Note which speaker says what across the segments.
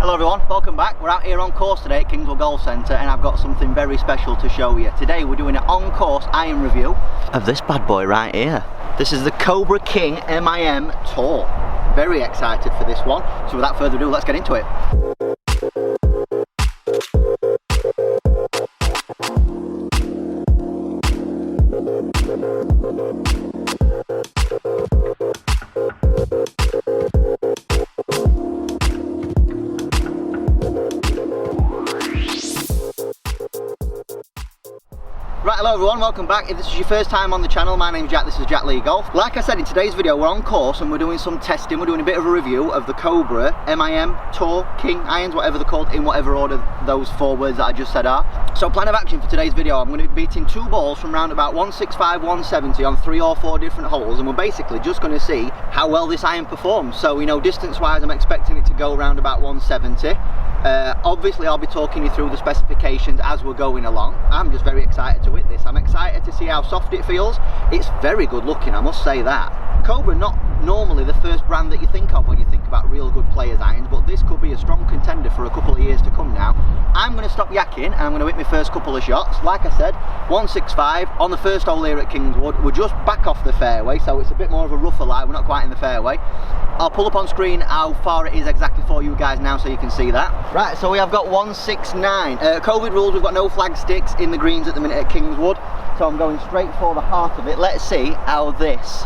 Speaker 1: Hello everyone, welcome back. We're out here on course today at Kingswood Golf Centre and I've got something very special to show you. Today we're doing an on-course iron review of this bad boy right here. This is the Cobra King MIM Tour. Very excited for this one. So without further ado, let's get into it. Right, hello everyone, welcome back. If this is your first time on the channel, my name's Jack, this is Jack Lee Golf. Like I said, in today's video we're on course and we're doing some testing, we're doing a bit of a review of the Cobra MIM Tour King irons, whatever they're called, in whatever order those four words that I just said are. So plan of action for today's video, I'm going to be beating two balls from round about 165, 170 on 3 or 4 different holes, and we're basically just going to see how well this iron performs. So, you know, distance wise I'm expecting it to go around about 170. Obviously I'll be talking you through the specifications as we're going along. I'm just very excited to hit this. I'm excited to see how soft it feels. It's very good looking, I must say that. Cobra not normally the first brand that you think of when you think about real good players irons, but this could be a strong contender for a couple of years to come now. I'm going to stop yakking and I'm going to hit my first couple of shots. Like I said, 165 on the first hole here at Kingswood. We're just back off the fairway, so it's a bit more of a rougher lie. We're not quite in the fairway. I'll pull up on screen how far it is exactly for you guys now so you can see that. Right, so we have got 169. COVID rules, we've got no flag sticks in the greens at the minute at Kingswood, so I'm going straight for the heart of it. Let's see how this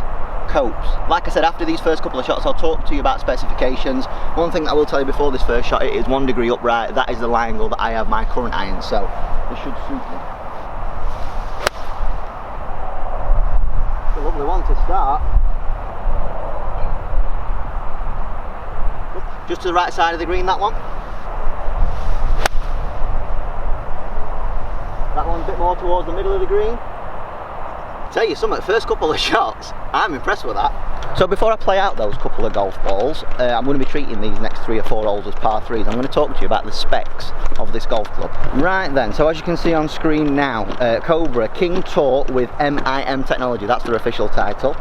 Speaker 1: copes. Like I said, after these first couple of shots I'll talk to you about specifications. One thing that I will tell you before this first shot, it is 1 degree upright. That is the lie angle that I have my current iron, so this should suit me. It's a lovely one to start. Just to the right side of the green, that one. That one's a bit more towards the middle of the green. Tell you something, first couple of shots, I'm impressed with that. So before I play out those couple of golf balls, I'm going to be treating these next 3 or 4 holes as par 3s. I'm going to talk to you about the specs of this golf club. Right then, so as you can see on screen now, Cobra King Tour with MIM technology, that's their official title.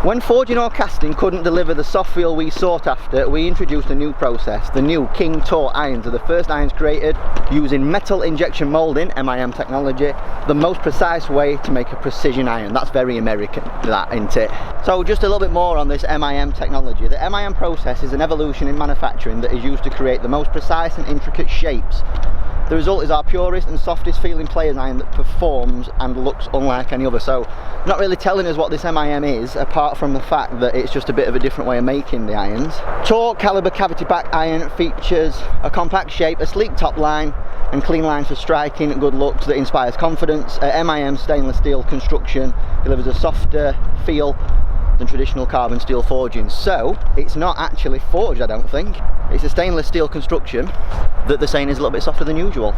Speaker 1: When forging or casting couldn't deliver the soft feel we sought after, we introduced a new process. The new King Tour irons are the first irons created using metal injection molding, MIM technology, the most precise way to make a precision iron. That's very American, that, isn't it? So just a little bit more on this MIM technology. The MIM process is an evolution in manufacturing that is used to create the most precise and intricate shapes. The result is our purest and softest feeling players iron that performs and looks unlike any other. So not really telling us what this MIM is, apart from the fact that it's just a bit of a different way of making the irons. Tour caliber cavity back iron features a compact shape, a sleek top line and clean lines for striking, good looks that inspires confidence. MIM stainless steel construction delivers a softer feel than traditional carbon steel forging. So it's not actually forged, I don't think. It's a stainless steel construction that they're saying is a little bit softer than usual.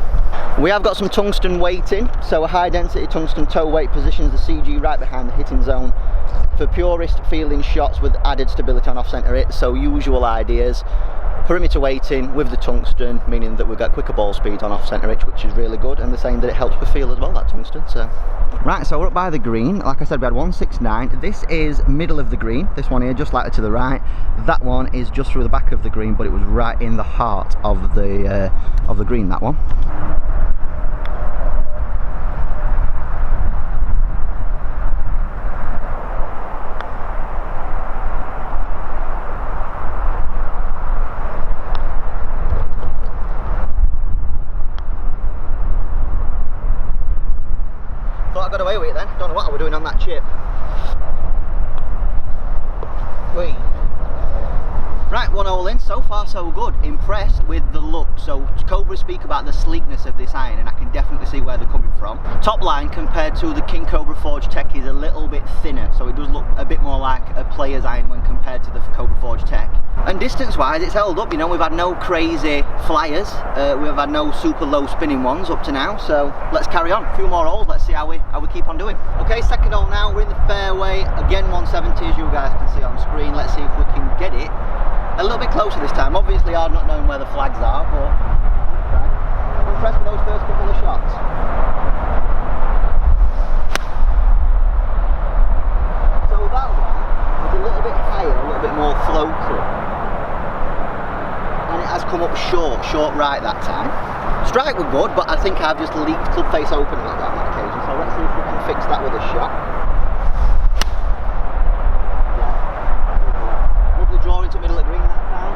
Speaker 1: We have got some tungsten weighting, so a high density tungsten toe weight positions the CG right behind the hitting zone for purest feeling shots with added stability on off centre hits. So usual ideas. Perimeter weighting with the tungsten, meaning that we've got quicker ball speeds on off centre hitch, which is really good, and they're saying that it helps with feel as well, that tungsten. So right, so we're up by the green. Like I said, we had 169. This is middle of the green, this one here just slightly to the right. That one is just through the back of the green, but it was right in the heart of the green, that one. Thought I got away with it then. Don't know what I was doing on that chip. Wait. Right, 1 hole in. So far so good. Impressed with the look. So Cobra speak about the sleekness of this iron, and I can definitely see where they're coming from. Top line compared to the King Cobra Forge Tech is a little bit thinner, so it does look a bit more like a player's iron when compared to the Cobra Forge Tech. And distance wise it's held up, you know, we've had no crazy flyers, we've had no super low spinning ones up to now, so let's carry on. A few more holes, let's see how we keep on doing. Okay, second hole now, we're in the fairway, again 170 as you guys can see on screen. Let's see if we can get it a little bit closer this time. Obviously hard not knowing where the flags are, but I'm impressed with those first couple of shots. So that one was a little bit higher, a little bit more floaty, and it has come up short right that time. Strike were good, but I think I've just leaked club face open a little bit on that occasion, so let's see if we can fix that with a shot. Yeah. Lovely draw into middle of green that time.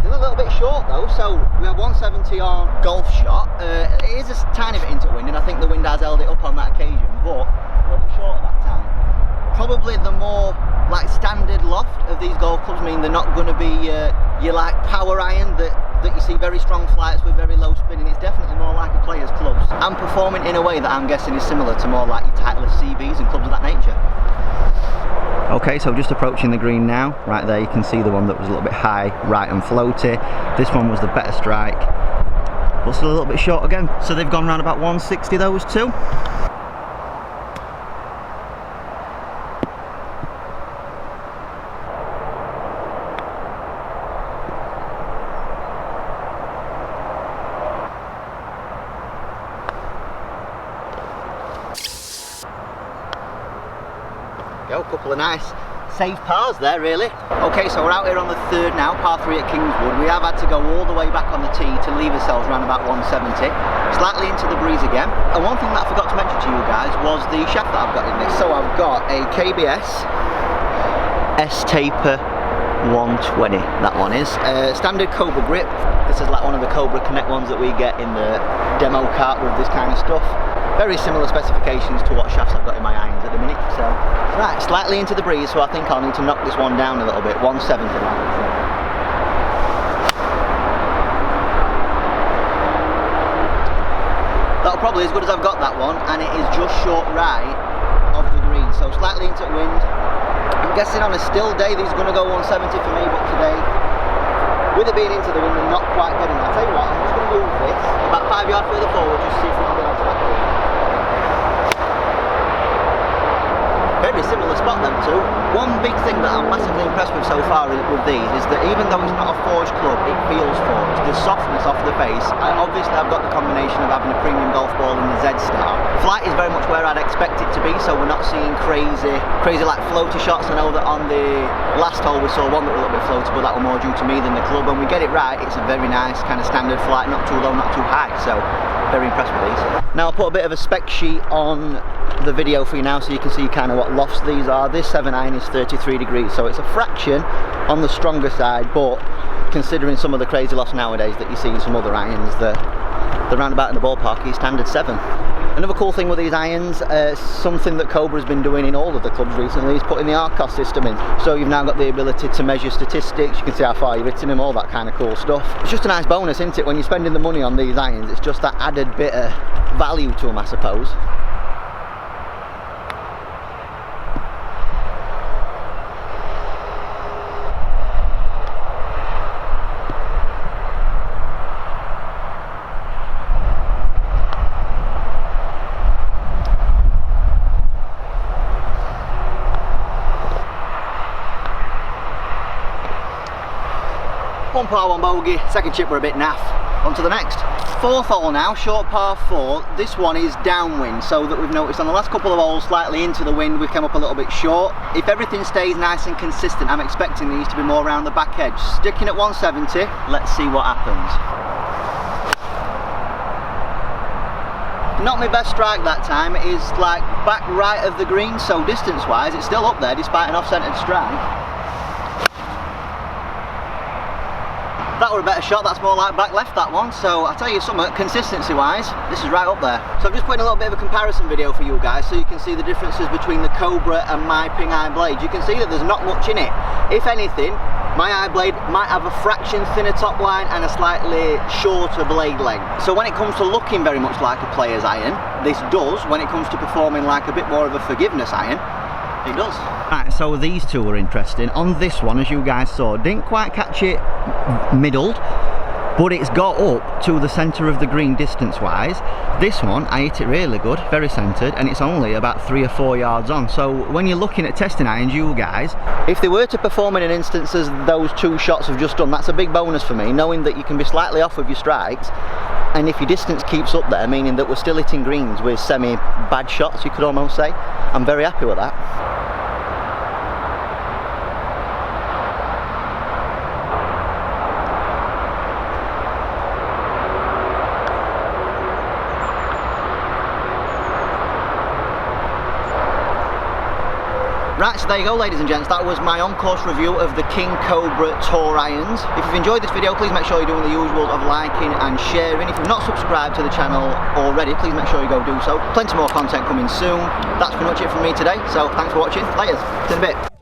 Speaker 1: Still a little bit short though, so we have 170 on golf shot. It is a tiny bit into wind, and I think the wind has held it up on that occasion, but a little bit short at that time. Probably the more like standard loft of these golf clubs mean they're not going to be your like power iron that you see very strong flights with very low spinning. It's definitely more like a player's clubs, and performing in a way that I'm guessing is similar to more like your Titleist CBs and clubs of that nature. Okay, so just approaching the green now. Right there you can see the one that was a little bit high, right and floaty. This one was the better strike, but still a little bit short again. So they've gone around about 160 those two. Go, a couple of nice safe pars there really. Okay, so we're out here on the third now, par 3 at Kingswood. We have had to go all the way back on the tee to leave ourselves around about 170, slightly into the breeze again. And one thing that I forgot to mention to you guys was the shaft that I've got in this. So I've got a KBS S-Taper 120, that one is. Standard Cobra grip. This is like one of the Cobra Connect ones that we get in the demo cart with this kind of stuff. Very similar specifications to what shafts I've got in my irons at the minute. So, right, slightly into the breeze, so I think I'll need to knock this one down a little bit. 170 now. That'll probably as good as I've got that one, and it is just short right of the green, so slightly into wind. I'm guessing on a still day these are going to go 170 for me, but today, with it being into the wind and not quite getting, I'll tell you what, I'm just going to move this about 5 yards further forward, just see if we can get onto that green. Very similar spot them two. One big thing that I'm massively impressed with so far with these is that even though it's not a forged club, it feels forged. The softness off the face. Obviously I've got the combination of having a premium golf ball and the Z-Star. Flight is very much where I'd expect it to be, so we're not seeing crazy like floaty shots. I know that on the last hole we saw one that was a little bit floaty, but that was more due to me than the club. When we get it right, it's a very nice kind of standard flight, not too low, not too high, so very impressed with these. Now I'll put a bit of a spec sheet on the video for you now so you can see kind of what lofts these are. This 7-iron is 33 degrees, so it's a fraction on the stronger side, but considering some of the crazy lofts nowadays that you see in some other irons, the roundabout in the ballpark is standard 7. Another cool thing with these irons, something that Cobra's been doing in all of the clubs recently, is putting the RCOS system in. So you've now got the ability to measure statistics, you can see how far you're hitting them, all that kind of cool stuff. It's just a nice bonus, isn't it? When you're spending the money on these irons, it's just that added bit of value to them, I suppose. One par, one bogey, second chip we're a bit naff. On to the next. Fourth hole now, short par 4. This one is downwind, so that we've noticed on the last couple of holes slightly into the wind, we've come up a little bit short. If everything stays nice and consistent, I'm expecting these to be more around the back edge. Sticking at 170, let's see what happens. Not my best strike that time. It is like back right of the green, so distance wise it's still up there despite an off-centered strike. That were a better shot, that's more like back left that one, so I'll tell you something, consistency wise, this is right up there. So I'm just putting a little bit of a comparison video for you guys so you can see the differences between the Cobra and my Ping Eye blade. You can see that there's not much in it. If anything, my eye blade might have a fraction thinner top line and a slightly shorter blade length. So when it comes to looking very much like a player's iron, this does. When it comes to performing like a bit more of a forgiveness iron, it does. Right, so these two are interesting. On this one, as you guys saw, didn't quite catch it middled, but it's got up to the centre of the green distance wise. This one, I hit it really good, very centred, and it's only about 3 or 4 yards on. So when you're looking at testing irons, you guys, if they were to perform in an instance as those two shots have just done, that's a big bonus for me, knowing that you can be slightly off with your strikes, and if your distance keeps up there, meaning that we're still hitting greens with semi-bad shots, you could almost say, I'm very happy with that. Right, so there you go, ladies and gents, that was my on-course review of the King Cobra Tour irons. If you've enjoyed this video, please make sure you're doing the usual of liking and sharing. If you've not subscribed to the channel already, please make sure you go do so. Plenty more content coming soon. That's pretty much it from me today, so thanks for watching. Later, see you in a bit.